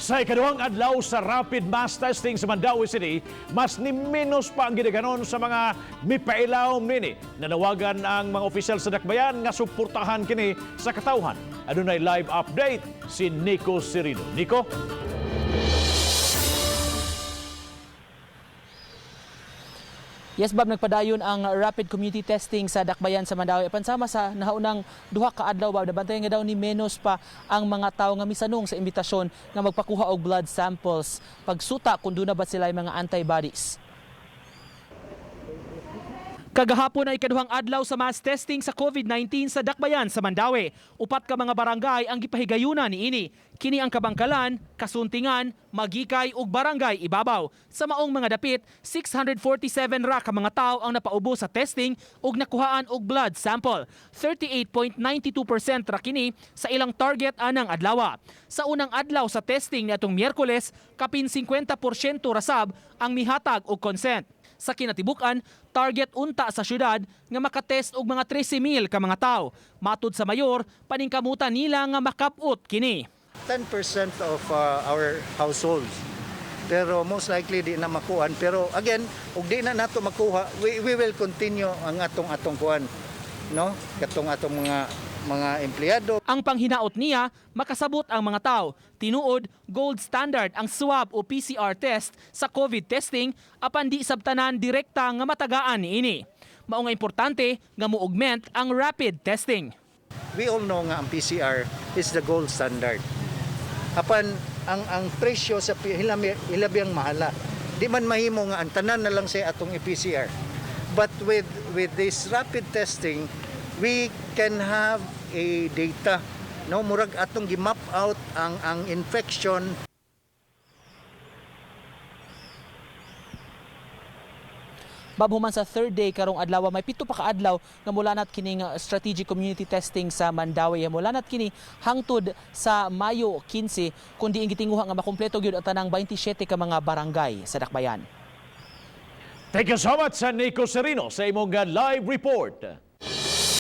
Sa ikaduhang adlaw sa rapid mass testing sa Mandaue City, mas ni menos pa ang gidaganon sa mga mipailaom nini. Nanawagan ang mga opisyal sa Dakbayan nga suportahan kini sa katawhan. Adunay live update si Nico Cirino. Nico? Yes, Bob, nagpadayon ang rapid community testing sa Dakbayan sa Mandaue. Pansama sa nahaunang duha ka adlaw, Bob, nabantay nga daw ni menos pa ang mga tawo nga misanong sa imbitasyon nga magpakuha og blood samples pagsuta kung doon na ba sila mga antibodies. Kagahapon ay ikaduhang adlaw sa mass testing sa COVID-19 sa Dakbayan sa Mandaue. Upat ka mga barangay ang gipahigayuna niini. Kini ang Kabangkalan, Kasuntingan, Magikay ug Barangay Ibabaw. Sa maong mga dapit, 647 ra ka mga tawo ang napaubo sa testing ug nakuhaan og blood sample. 38.92% ra kini sa ilang target anang adlaw. Sa unang adlaw sa testing niadtong Miyerkules, kapin 50% rasab ang mihatag og consent. Sa kinatibukan, target unta sa syudad nga makatest og mga 13,000 ka mga tawo. Matud sa mayor, paningkamutan nila nga makapot kini. 10% of our households. Pero most likely di na makuhan. Pero again, ug di na nato makuha, we will continue ang atong kuan, no? Katong atong mga empleyado. Ang panghinaot niya, makasabot ang mga tao. Tinuod, gold standard ang swab o PCR test sa COVID testing apan di sabtanan direkta nga matagaan niini. Mao nga importante nga mo-augment ang rapid testing. We all know nga ang PCR is the gold standard. Apan ang presyo sa hilabiyang mahala. Di man mahimo nga ang tanan na lang sa atong i-PCR. But with this rapid testing, we can have a data, no, murag atong gi-map out ang infection. Bob, human sa third day karong adlaw, may 7 pa ka adlaw nga mulanat kining strategic community testing sa Mandaue. Mulanat kini hangtod sa Mayo 15 kundi gitinguha nga makumpleto gyud ang tanang 27 ka mga barangay sa Dakbayan. Thank you so much, Nico Cirino, sa imong live report.